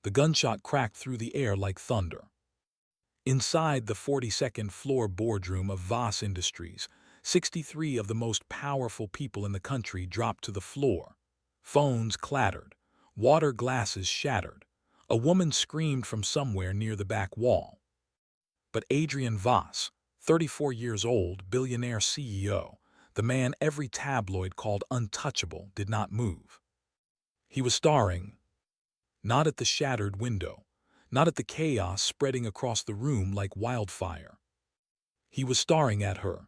The gunshot cracked through the air like thunder. Inside the 42nd floor boardroom of Voss Industries, 63 of the most powerful people in the country dropped to the floor. Phones clattered. Water glasses shattered. A woman screamed from somewhere near the back wall. But Adrian Voss, 34 years old, billionaire CEO, the man every tabloid called untouchable, did not move. He was staring, not at the shattered window, not at the chaos spreading across the room like wildfire. He was staring at her.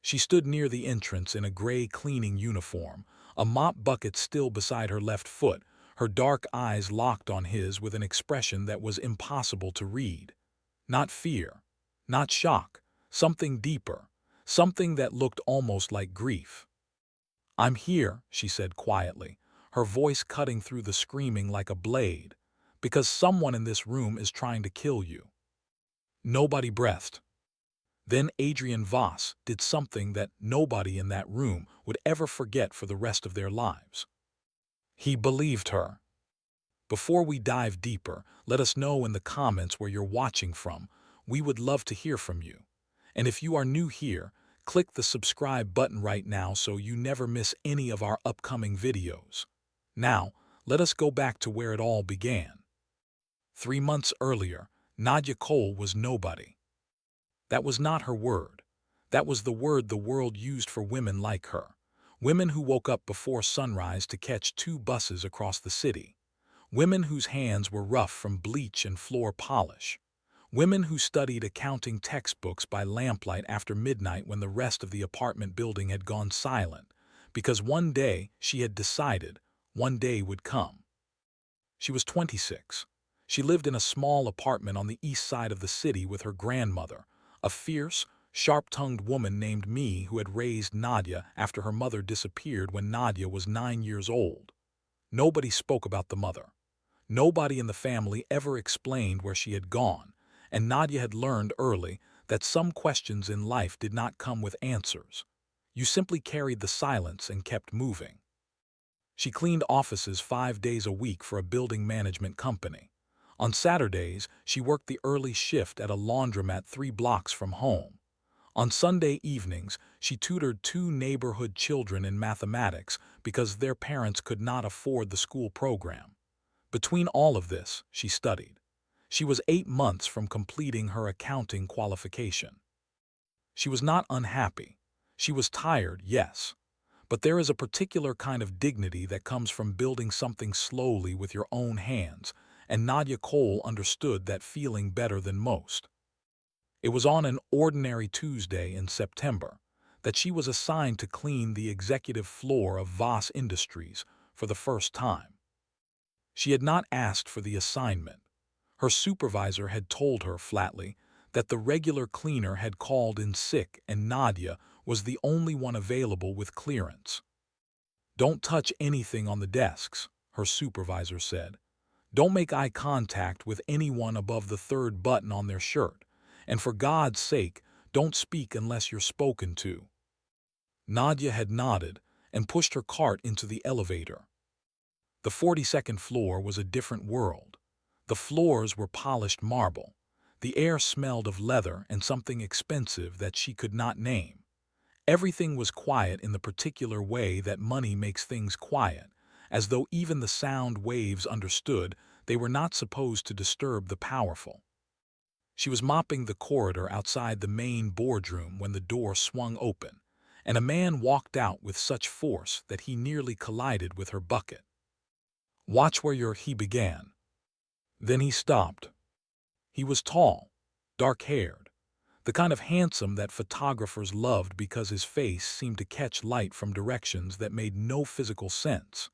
She stood near the entrance in a gray cleaning uniform, a mop bucket still beside her left foot, her dark eyes locked on his with an expression that was impossible to read. Not fear, not shock, something deeper, something that looked almost like grief. "I'm here," she said quietly, her voice cutting through the screaming like a blade, "because someone in this room is trying to kill you." Nobody breathed. Then Adrian Voss did something that nobody in that room would ever forget for the rest of their lives. He believed her. Before we dive deeper, let us know in the comments where you're watching from. We would love to hear from you. And if you are new here, click the subscribe button right now so you never miss any of our upcoming videos. Now, let us go back to where it all began. 3 months earlier, Nadia Cole was nobody. That was not her word. That was the word the world used for women like her. Women who woke up before sunrise to catch 2 buses across the city. Women whose hands were rough from bleach and floor polish. Women who studied accounting textbooks by lamplight after midnight when the rest of the apartment building had gone silent, because one day she had decided, one day would come. She was 26. She lived in a small apartment on the east side of the city with her grandmother, a fierce, sharp-tongued woman named Me who had raised Nadia after her mother disappeared when Nadia was 9 years old. Nobody spoke about the mother. Nobody in the family ever explained where she had gone, and Nadia had learned early that some questions in life did not come with answers. You simply carried the silence and kept moving. She cleaned offices 5 days a week for a building management company. On Saturdays, she worked the early shift at a laundromat 3 blocks from home. On Sunday evenings, she tutored 2 neighborhood children in mathematics because their parents could not afford the school program. Between all of this, she studied. She was 8 months from completing her accounting qualification. She was not unhappy. She was tired, yes. But there is a particular kind of dignity that comes from building something slowly with your own hands, and Nadia Cole understood that feeling better than most. It was on an ordinary Tuesday in September that she was assigned to clean the executive floor of Voss Industries for the first time. She had not asked for the assignment. Her supervisor had told her flatly that the regular cleaner had called in sick and Nadia was the only one available with clearance. "Don't touch anything on the desks," her supervisor said. "Don't make eye contact with anyone above the 3rd button on their shirt. And for God's sake, don't speak unless you're spoken to." Nadia had nodded and pushed her cart into the elevator. The 42nd floor was a different world. The floors were polished marble. The air smelled of leather and something expensive that she could not name. Everything was quiet in the particular way that money makes things quiet, as though even the sound waves understood they were not supposed to disturb the powerful. She was mopping the corridor outside the main boardroom when the door swung open, and a man walked out with such force that he nearly collided with her bucket. "Watch where you're," he began. Then he stopped. He was tall, dark-haired, the kind of handsome that photographers loved because his face seemed to catch light from directions that made no physical sense.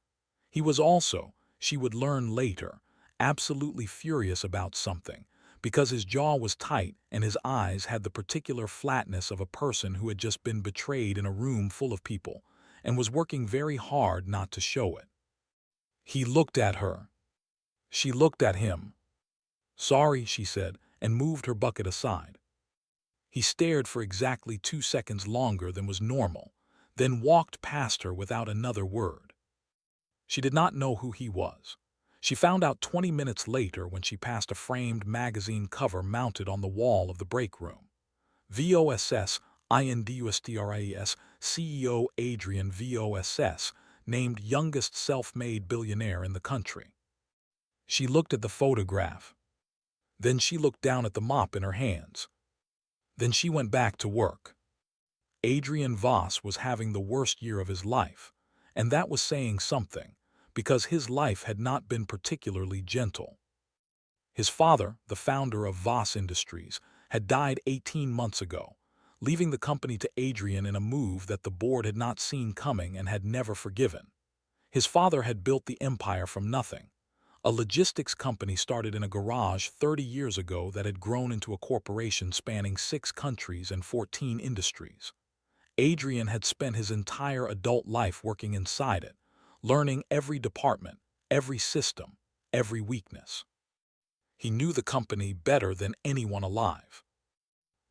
He was also, she would learn later, absolutely furious about something, because his jaw was tight and his eyes had the particular flatness of a person who had just been betrayed in a room full of people and was working very hard not to show it. He looked at her. She looked at him. "Sorry," she said, and moved her bucket aside. He stared for exactly 2 seconds longer than was normal, then walked past her without another word. She did not know who he was. She found out 20 minutes later when she passed a framed magazine cover mounted on the wall of the break room. VOSS, INDUSTRIES, CEO Adrian VOSS, named youngest self-made billionaire in the country. She looked at the photograph. Then she looked down at the mop in her hands. Then she went back to work. Adrian Voss was having the worst year of his life, and that was saying something, because his life had not been particularly gentle. His father, the founder of Voss Industries, had died 18 months ago, leaving the company to Adrian in a move that the board had not seen coming and had never forgiven. His father had built the empire from nothing. A logistics company started in a garage 30 years ago that had grown into a corporation spanning 6 countries and 14 industries. Adrian had spent his entire adult life working inside it, learning every department, every system, every weakness. He knew the company better than anyone alive.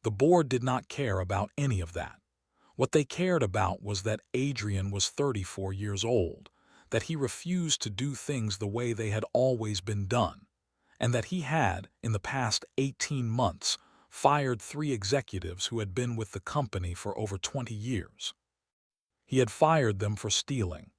The board did not care about any of that. What they cared about was that Adrian was 34 years old, that he refused to do things the way they had always been done, and that he had, in the past 18 months, fired 3 executives who had been with the company for over 20 years. He had fired them for stealing.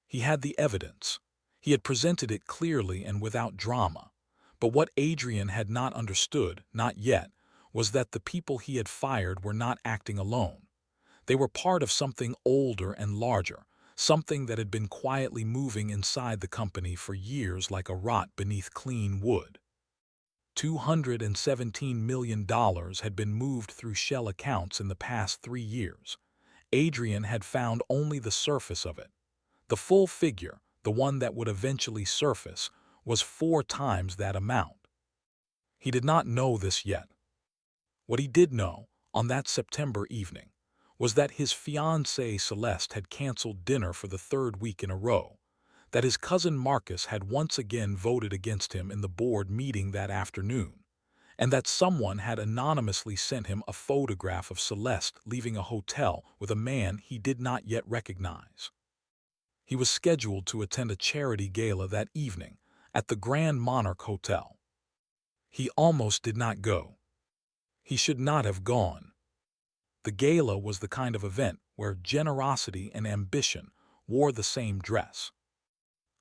He had the evidence. He had presented it clearly and without drama. But what Adrian had not understood, not yet, was that the people he had fired were not acting alone. They were part of something older and larger, something that had been quietly moving inside the company for years like a rot beneath clean wood. $217 million had been moved through shell accounts in the past 3 years. Adrian had found only the surface of it. The full figure, the one that would eventually surface, was 4 times that amount. He did not know this yet. What he did know, on that September evening, was that his fiancée Celeste had canceled dinner for the 3rd week in a row, that his cousin Marcus had once again voted against him in the board meeting that afternoon, and that someone had anonymously sent him a photograph of Celeste leaving a hotel with a man he did not yet recognize. He was scheduled to attend a charity gala that evening at the Grand Monarch Hotel. He almost did not go. He should not have gone. The gala was the kind of event where generosity and ambition wore the same dress.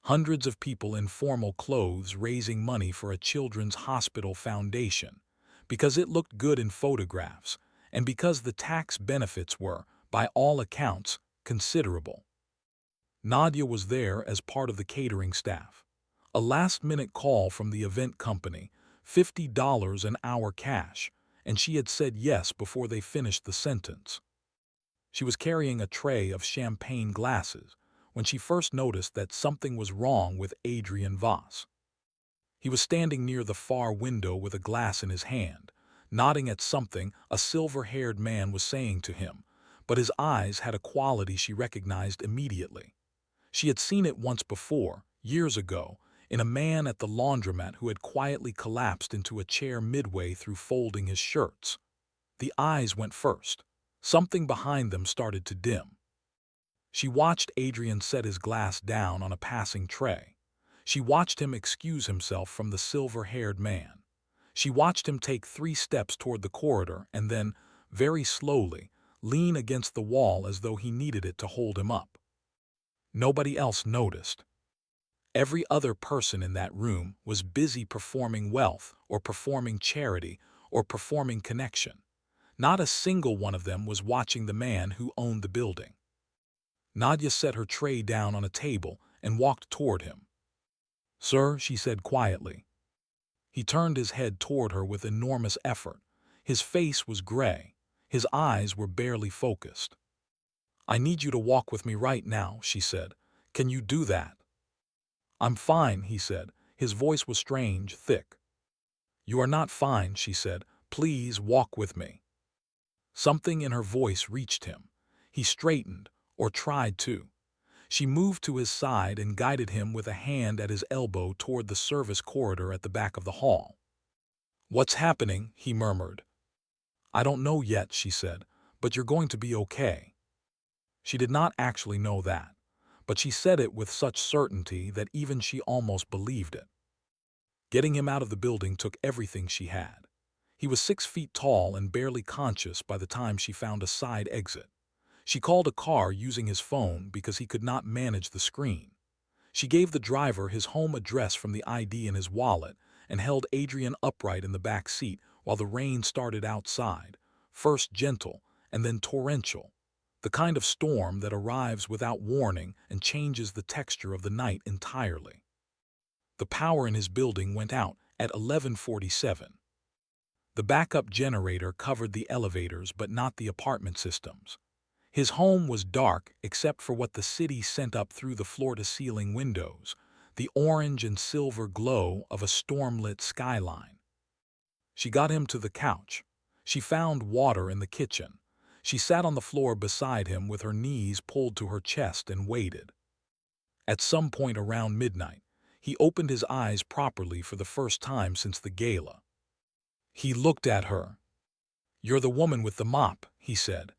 Hundreds of people in formal clothes raising money for a children's hospital foundation, because it looked good in photographs, and because the tax benefits were, by all accounts, considerable. Nadia was there as part of the catering staff. A last-minute call from the event company, $50 an hour cash, and she had said yes before they finished the sentence. She was carrying a tray of champagne glasses when she first noticed that something was wrong with Adrian Voss. He was standing near the far window with a glass in his hand, nodding at something a silver-haired man was saying to him, but his eyes had a quality she recognized immediately. She had seen it once before, years ago, in a man at the laundromat who had quietly collapsed into a chair midway through folding his shirts. The eyes went first. Something behind them started to dim. She watched Adrian set his glass down on a passing tray. She watched him excuse himself from the silver-haired man. She watched him take 3 steps toward the corridor and then, very slowly, lean against the wall as though he needed it to hold him up. Nobody else noticed. Every other person in that room was busy performing wealth or performing charity or performing connection. Not a single one of them was watching the man who owned the building. Nadia set her tray down on a table and walked toward him. "Sir," she said quietly. He turned his head toward her with enormous effort. His face was gray. His eyes were barely focused. "I need you to walk with me right now," she said. "Can you do that?" "I'm fine," he said. His voice was strange, thick. "You are not fine," she said. "Please walk with me." Something in her voice reached him. He straightened, or tried to. She moved to his side and guided him with a hand at his elbow toward the service corridor at the back of the hall. "What's happening?" he murmured. "I don't know yet," she said, "but you're going to be okay." She did not actually know that, but she said it with such certainty that even she almost believed it. Getting him out of the building took everything she had. He was 6 feet tall and barely conscious by the time she found a side exit. She called a car using his phone because he could not manage the screen. She gave the driver his home address from the ID in his wallet and held Adrian upright in the back seat while the rain started outside, first gentle and then torrential, the kind of storm that arrives without warning and changes the texture of the night entirely. The power in his building went out at 11:47. The backup generator covered the elevators but not the apartment systems. His home was dark except for what the city sent up through the floor-to-ceiling windows, the orange and silver glow of a storm-lit skyline. She got him to the couch. She found water in the kitchen. She sat on the floor beside him with her knees pulled to her chest and waited. At some point around midnight, he opened his eyes properly for the first time since the gala. He looked at her. "You're the woman with the mop," he said.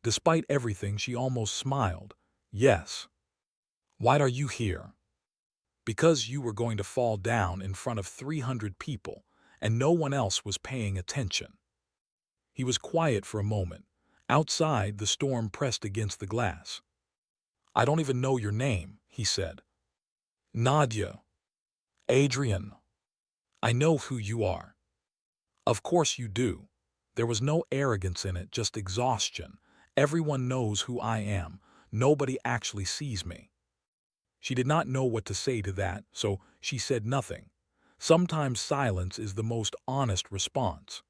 Despite everything, she almost smiled. "Yes." "Why are you here?" "Because you were going to fall down in front of 300 people, and no one else was paying attention." He was quiet for a moment. Outside, the storm pressed against the glass. "I don't even know your name," he said. "Nadia." "Adrian." "I know who you are." "Of course you do." There was no arrogance in it, just exhaustion. "Everyone knows who I am. Nobody actually sees me." She did not know what to say to that, so she said nothing. Sometimes silence is the most honest response.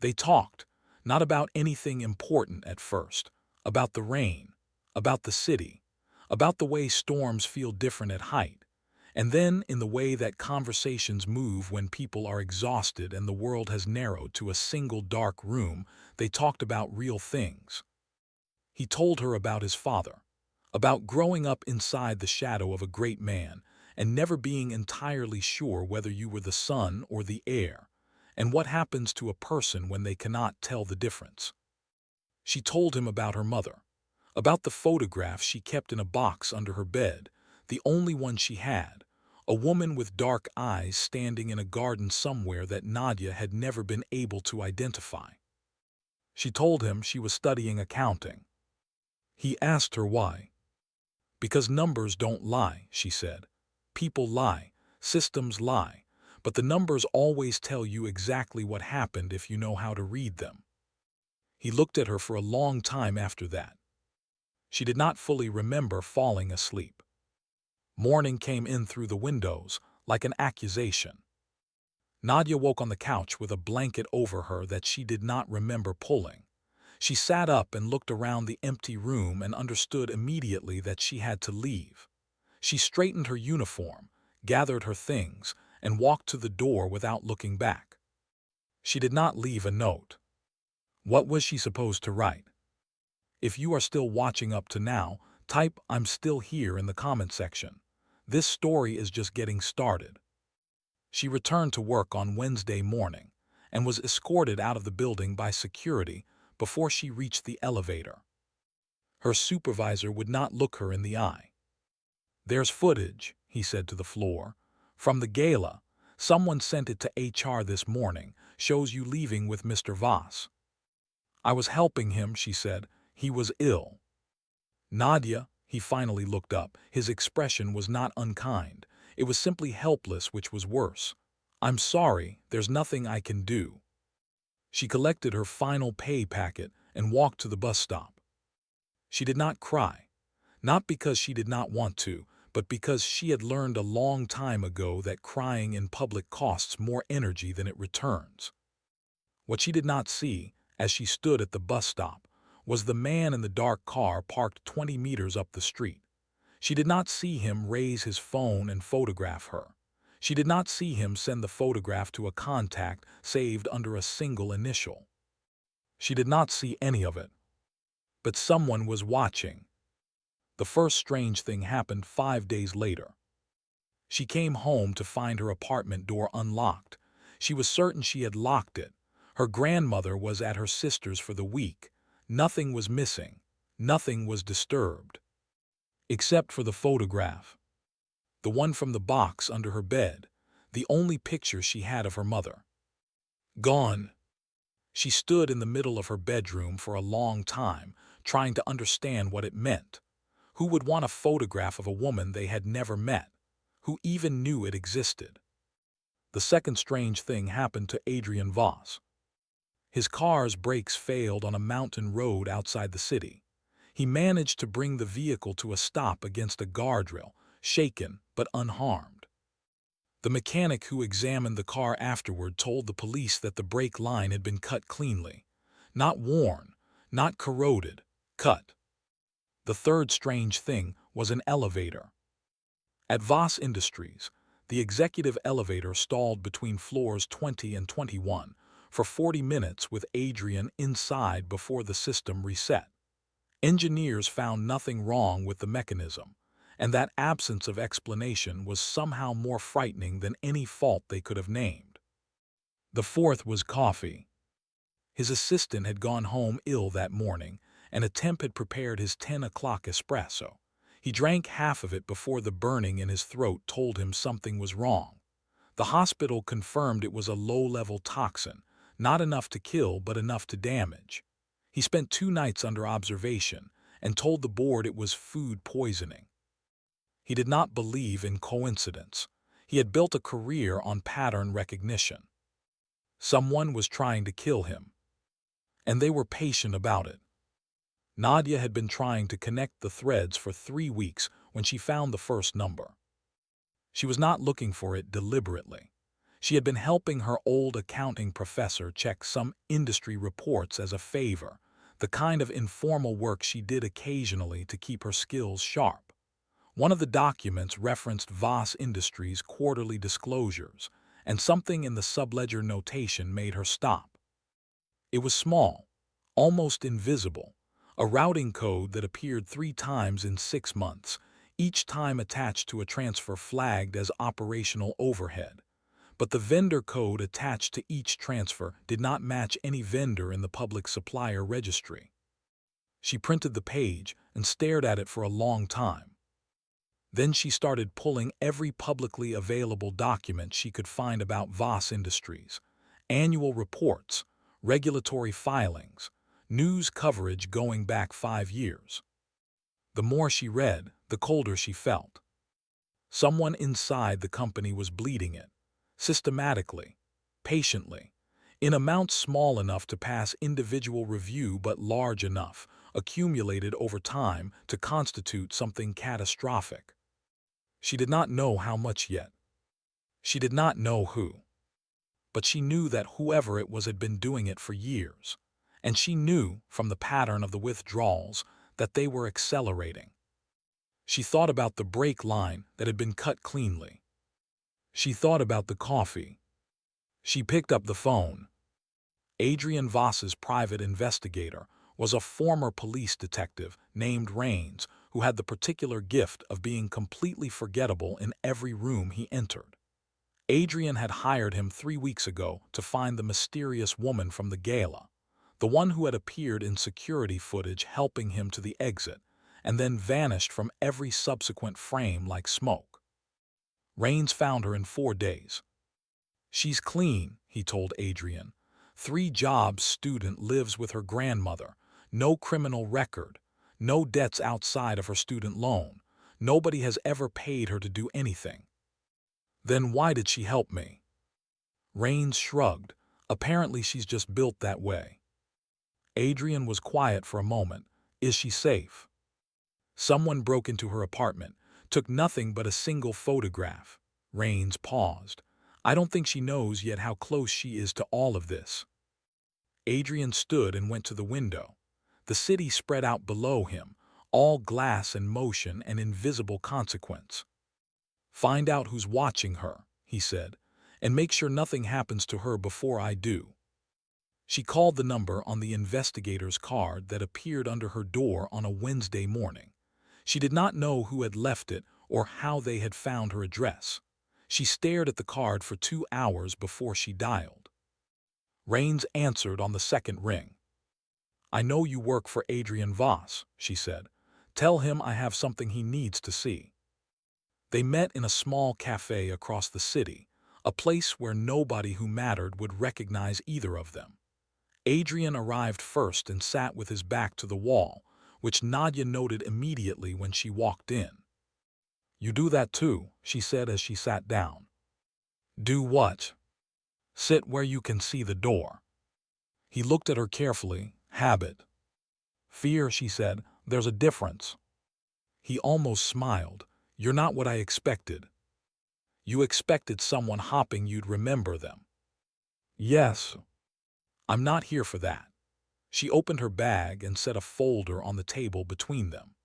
They talked, not about anything important at first, about the rain, about the city, about the way storms feel different at height, and then in the way that conversations move when people are exhausted and the world has narrowed to a single dark room. They talked about real things. He told her about his father, about growing up inside the shadow of a great man and never being entirely sure whether you were the son or the heir, and what happens to a person when they cannot tell the difference. She told him about her mother, about the photograph she kept in a box under her bed, the only one she had, a woman with dark eyes standing in a garden somewhere that Nadia had never been able to identify. She told him she was studying accounting. He asked her why. "Because numbers don't lie," she said. "People lie, systems lie, but the numbers always tell you exactly what happened if you know how to read them." He looked at her for a long time after that. She did not fully remember falling asleep. Morning came in through the windows, like an accusation. Nadia woke on the couch with a blanket over her that she did not remember pulling. She sat up and looked around the empty room and understood immediately that she had to leave. She straightened her uniform, gathered her things, and walked to the door without looking back. She did not leave a note. What was she supposed to write? If you are still watching up to now, type "I'm still here" in the comment section. This story is just getting started. She returned to work on Wednesday morning and was escorted out of the building by security before she reached the elevator. Her supervisor would not look her in the eye. "There's footage," he said to the floor, "from the gala. Someone sent it to HR this morning. Shows you leaving with Mr. Voss." "I was helping him," she said. "He was ill." "Nadia," he finally looked up. His expression was not unkind. It was simply helpless, which was worse. "I'm sorry, there's nothing I can do." She collected her final pay packet and walked to the bus stop. She did not cry, not because she did not want to, but because she had learned a long time ago that crying in public costs more energy than it returns. What she did not see, as she stood at the bus stop, was the man in the dark car parked 20 meters up the street. She did not see him raise his phone and photograph her. She did not see him send the photograph to a contact saved under a single initial. She did not see any of it. But someone was watching. The first strange thing happened 5 days later. She came home to find her apartment door unlocked. She was certain she had locked it. Her grandmother was at her sister's for the week. Nothing was missing. Nothing was disturbed. except for the photograph, the one from the box under her bed, the only picture she had of her mother. Gone. She stood in the middle of her bedroom for a long time, trying to understand what it meant. Who would want a photograph of a woman they had never met? Who even knew it existed? The second strange thing happened to Adrian Voss. His car's brakes failed on a mountain road outside the city. He managed to bring the vehicle to a stop against a guardrail, shaken but unharmed. The mechanic who examined the car afterward told the police that the brake line had been cut cleanly. Not worn, not corroded, cut. The third strange thing was an elevator. At Voss Industries, the executive elevator stalled between floors 20 and 21 for 40 minutes with Adrian inside before the system reset. Engineers found nothing wrong with the mechanism, and that absence of explanation was somehow more frightening than any fault they could have named. The fourth was coffee. His assistant had gone home ill that morning, and a temp had prepared his 10 o'clock espresso. He drank half of it before the burning in his throat told him something was wrong. The hospital confirmed it was a low-level toxin, not enough to kill but enough to damage. He spent 2 nights under observation and told the board it was food poisoning. He did not believe in coincidence. He had built a career on pattern recognition. Someone was trying to kill him, and they were patient about it. Nadia had been trying to connect the threads for 3 weeks when she found the first number. She was not looking for it deliberately. She had been helping her old accounting professor check some industry reports as a favor, the kind of informal work she did occasionally to keep her skills sharp. One of the documents referenced Voss Industries' quarterly disclosures, and something in the subledger notation made her stop. It was small, almost invisible, a routing code that appeared 3 times in 6 months, each time attached to a transfer flagged as operational overhead. But the vendor code attached to each transfer did not match any vendor in the public supplier registry. She printed the page and stared at it for a long time. Then she started pulling every publicly available document she could find about Voss Industries: annual reports, regulatory filings, news coverage going back 5 years. The more she read, the colder she felt. Someone inside the company was bleeding it, systematically, patiently, in amounts small enough to pass individual review but large enough, accumulated over time to constitute something catastrophic. She did not know how much yet. She did not know who. But she knew that whoever it was had been doing it for years. And she knew, from the pattern of the withdrawals, that they were accelerating. She thought about the brake line that had been cut cleanly. She thought about the coffee. She picked up the phone. Adrian Voss's private investigator was a former police detective named Rains, who had the particular gift of being completely forgettable in every room he entered. Adrian had hired him 3 weeks ago to find the mysterious woman from the gala, the one who had appeared in security footage helping him to the exit, and then vanished from every subsequent frame like smoke. Rains found her in 4 days. She's clean, he told Adrian. 3 jobs student, lives with her grandmother, no criminal record, no debts outside of her student loan. Nobody has ever paid her to do anything. Then why did she help me? Rains shrugged. Apparently she's just built that way. Adrian was quiet for a moment. Is she safe? Someone broke into her apartment, took nothing but a single photograph. Rains paused. I don't think she knows yet how close she is to all of this. Adrian stood and went to the window. The city spread out below him, all glass and motion and invisible consequence. Find out who's watching her, he said, and make sure nothing happens to her before I do. She called the number on the investigator's card that appeared under her door on a Wednesday morning. She did not know who had left it or how they had found her address. She stared at the card for 2 hours before she dialed. Rains answered on the second ring. I know you work for Adrian Voss, she said. Tell him I have something he needs to see." They met in a small cafe across the city, a place where nobody who mattered would recognize either of them. Adrian arrived first and sat with his back to the wall, which Nadia noted immediately when she walked in. "You do that too," she said as she sat down. "Do what?" "Sit where you can see the door." He looked at her carefully. "Habit." "Fear," she said. "There's a difference." He almost smiled. "You're not what I expected." "You expected someone hopping you'd remember them." "Yes." "I'm not here for that." She opened her bag and set a folder on the table between them.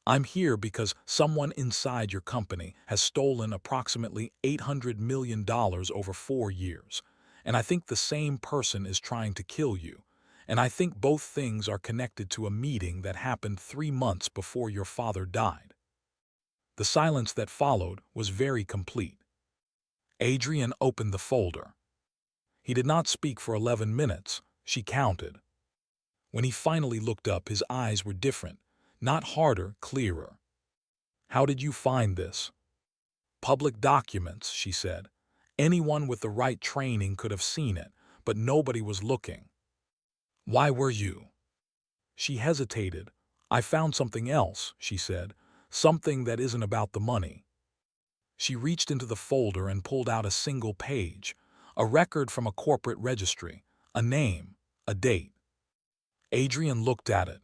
"I'm here because someone inside your company has stolen approximately $800 million over 4 years, and I think the same person is trying to kill you, and I think both things are connected to a meeting that happened 3 months before your father died." The silence that followed was very complete. Adrian opened the folder. He did not speak for 11 minutes, she counted. When he finally looked up, his eyes were different, not harder, clearer. "How did you find this?" "Public documents," she said. "Anyone with the right training could have seen it, but nobody was looking." "Why were you?" She hesitated. "I found something else," she said. "Something that isn't about the money." She reached into the folder and pulled out a single page, a record from a corporate registry, a name, a date. Adrian looked at it.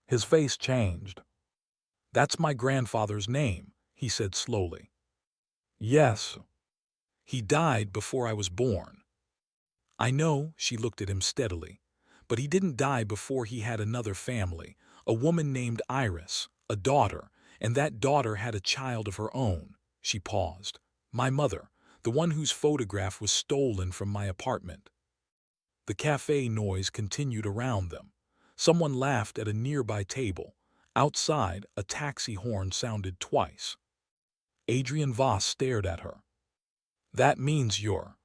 His face changed. "That's my grandfather's name," he said slowly. "Yes. He died before I was born." "I know," she looked at him steadily. "But he didn't die before he had another family, a woman named Iris, a daughter, and that daughter had a child of her own." She paused. "My mother, the one whose photograph was stolen from my apartment." The cafe noise continued around them. Someone laughed at a nearby table. Outside, a taxi horn sounded twice. Adrian Voss stared at her. "That means you're—"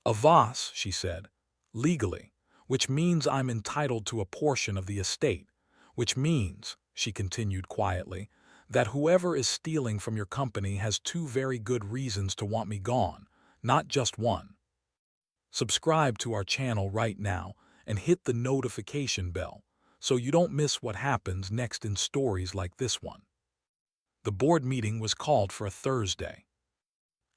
"A Voss," she said. "Legally. Which means I'm entitled to a portion of the estate. Which means," she continued quietly, "that whoever is stealing from your company has 2 very good reasons to want me gone, not just one." Subscribe to our channel right now and hit the notification bell so you don't miss what happens next in stories like this one. The board meeting was called for a Thursday.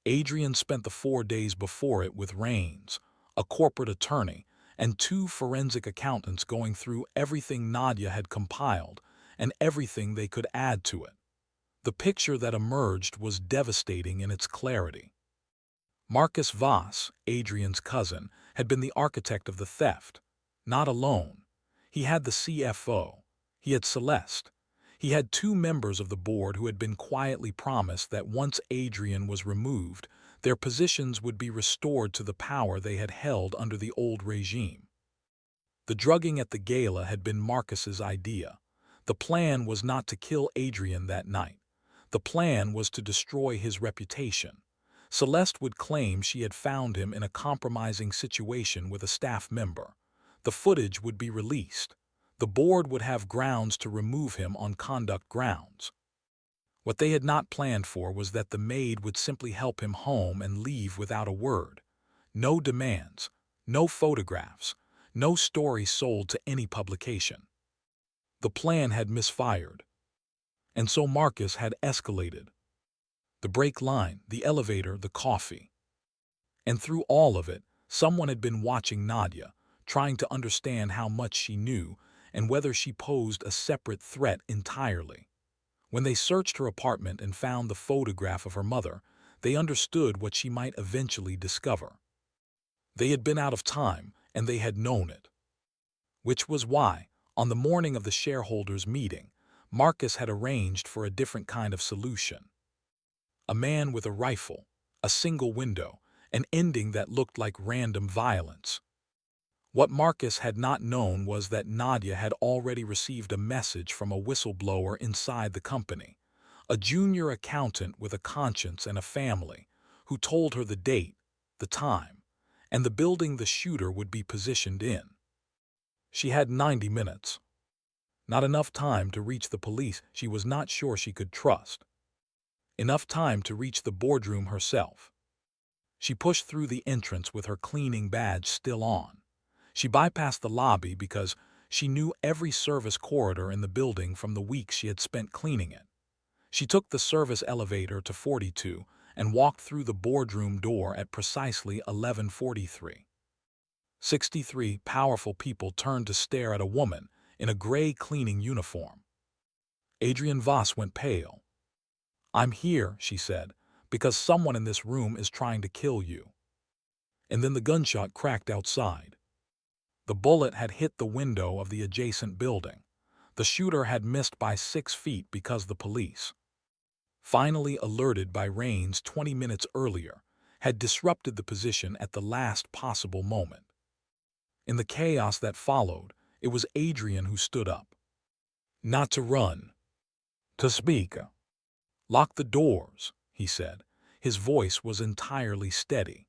Adrian spent the 4 days before it with Rains, a corporate attorney, and 2 forensic accountants going through everything Nadia had compiled and everything they could add to it. The picture that emerged was devastating in its clarity. Marcus Voss, Adrian's cousin, had been the architect of the theft. Not alone. He had the CFO. He had Celeste. He had 2 members of the board who had been quietly promised that once Adrian was removed, their positions would be restored to the power they had held under the old regime. The drugging at the gala had been Marcus's idea. The plan was not to kill Adrian that night. The plan was to destroy his reputation. Celeste would claim she had found him in a compromising situation with a staff member. The footage would be released. The board would have grounds to remove him on conduct grounds. What they had not planned for was that the maid would simply help him home and leave without a word. No demands, no photographs, no story sold to any publication. The plan had misfired. And so Marcus had escalated. The brake line, the elevator, the coffee. And through all of it, someone had been watching Nadia, trying to understand how much she knew and whether she posed a separate threat entirely. When they searched her apartment and found the photograph of her mother, they understood what she might eventually discover. They had been out of time, and they had known it. Which was why, on the morning of the shareholders' meeting, Marcus had arranged for a different kind of solution. A man with a rifle, a single window, an ending that looked like random violence. What Marcus had not known was that Nadia had already received a message from a whistleblower inside the company, a junior accountant with a conscience and a family, who told her the date, the time, and the building the shooter would be positioned in. She had 90 minutes. Not enough time to reach the police she was not sure she could trust. Enough time to reach the boardroom herself. She pushed through the entrance with her cleaning badge still on. She bypassed the lobby because she knew every service corridor in the building from the weeks she had spent cleaning it. She took the service elevator to 42 and walked through the boardroom door at precisely 11:43. 63 powerful people turned to stare at a woman in a gray cleaning uniform. Adrienne Voss went pale. "I'm here," she said, "because someone in this room is trying to kill you." And then the gunshot cracked outside. The bullet had hit the window of the adjacent building. The shooter had missed by 6 feet because the police, finally alerted by rains 20 minutes earlier, had disrupted the position at the last possible moment. In the chaos that followed, it was Adrienne who stood up. Not to run. To speak. "Lock the doors," he said. His voice was entirely steady.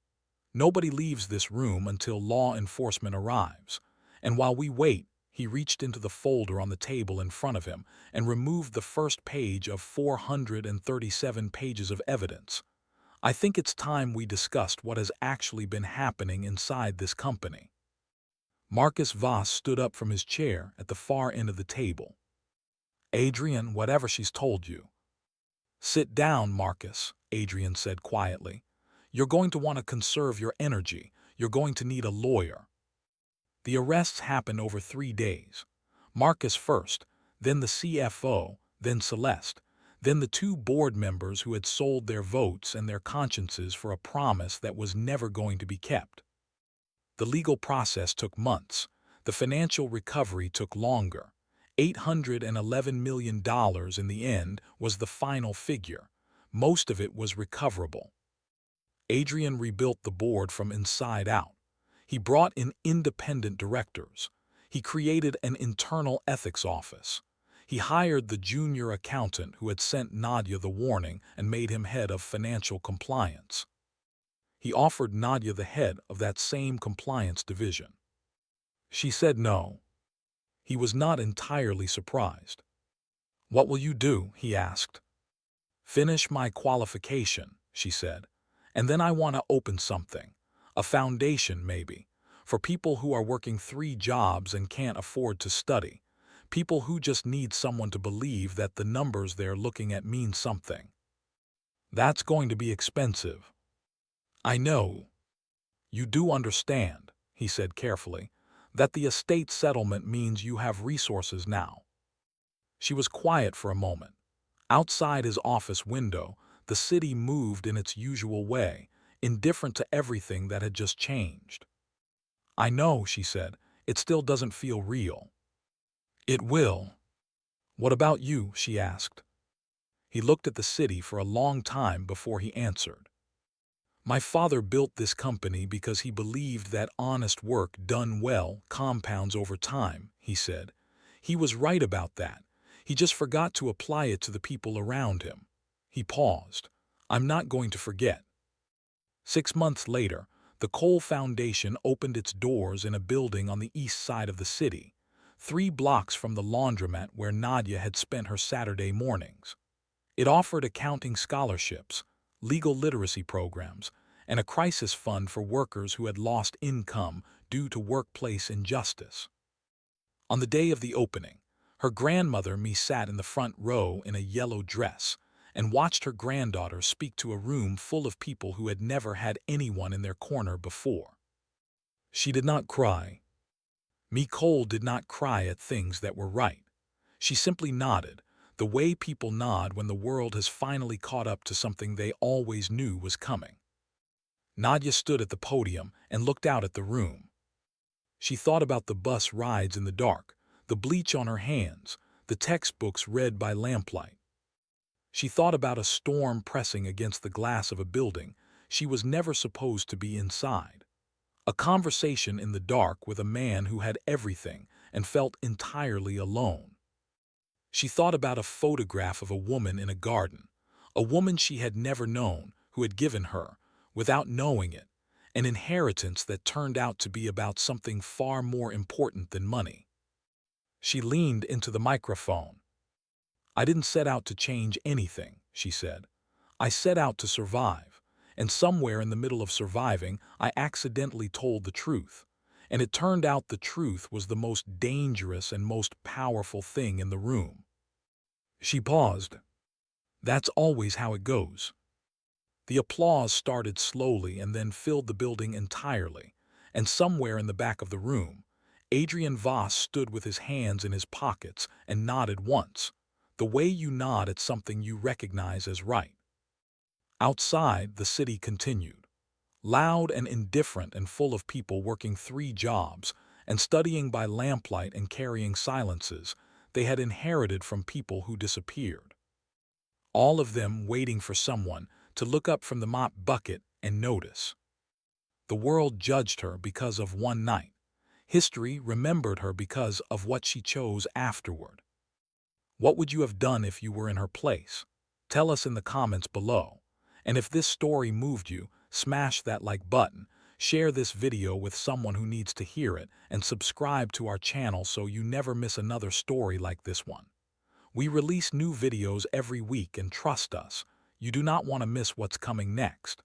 "Nobody leaves this room until law enforcement arrives. And while we wait," he reached into the folder on the table in front of him and removed the first page of 437 pages of evidence. "I think it's time we discussed what has actually been happening inside this company." Marcus Voss stood up from his chair at the far end of the table. "Adrienne, whatever she's told you." "Sit down, Marcus," Adrienne said quietly. "You're going to want to conserve your energy. You're going to need a lawyer." The arrests happened over 3 days. Marcus first, then the CFO, then Celeste, then the 2 board members who had sold their votes and their consciences for a promise that was never going to be kept. The legal process took months. The financial recovery took longer. $811 million in the end was the final figure. Most of it was recoverable. Adrienne rebuilt the board from inside out. He brought in independent directors. He created an internal ethics office. He hired the junior accountant who had sent Nadia the warning and made him head of financial compliance. He offered Nadia the head of that same compliance division. She said no. He was not entirely surprised. "What will you do?" he asked. "Finish my qualification," she said. "And then I want to open something. A foundation, maybe. For people who are working 3 jobs and can't afford to study. People who just need someone to believe that the numbers they're looking at mean something." "That's going to be expensive." "I know. You do understand," he said carefully, "that the estate settlement means you have resources now." She was quiet for a moment. Outside his office window, the city moved in its usual way, indifferent to everything that had just changed. "I know," she said. "It still doesn't feel real." "It will." "What about you?" she asked. He looked at the city for a long time before he answered. "My father built this company because he believed that honest work done well compounds over time," he said. "He was right about that. He just forgot to apply it to the people around him." He paused. "I'm not going to forget." 6 months later, the Cole Foundation opened its doors in a building on the east side of the city, 3 blocks from the laundromat where Nadia had spent her Saturday mornings. It offered accounting scholarships, legal literacy programs, and a crisis fund for workers who had lost income due to workplace injustice. On the day of the opening, her grandmother sat in the front row in a yellow dress and watched her granddaughter speak to a room full of people who had never had anyone in their corner before. She did not cry. Cole did not cry at things that were right. She simply nodded, the way people nod when the world has finally caught up to something they always knew was coming. Nadia stood at the podium and looked out at the room. She thought about the bus rides in the dark, the bleach on her hands, the textbooks read by lamplight. She thought about a storm pressing against the glass of a building she was never supposed to be inside. A conversation in the dark with a man who had everything and felt entirely alone. She thought about a photograph of a woman in a garden, a woman she had never known who had given her, without knowing it, an inheritance that turned out to be about something far more important than money. She leaned into the microphone. "I didn't set out to change anything," she said. "I set out to survive. And somewhere in the middle of surviving, I accidentally told the truth. And it turned out the truth was the most dangerous and most powerful thing in the room." She paused. "That's always how it goes." The applause started slowly and then filled the building entirely, and somewhere in the back of the room, Adrian Voss stood with his hands in his pockets and nodded once, the way you nod at something you recognize as right. Outside, the city continued. Loud and indifferent and full of people working 3 jobs and studying by lamplight and carrying silences they had inherited from people who disappeared. All of them waiting for someone to look up from the mop bucket and notice. The world judged her because of one night. History remembered her because of what she chose afterward. What would you have done if you were in her place? Tell us in the comments below. And if this story moved you, smash that like button, share this video with someone who needs to hear it, and subscribe to our channel so you never miss another story like this one. We release new videos every week, and trust us, you do not want to miss what's coming next.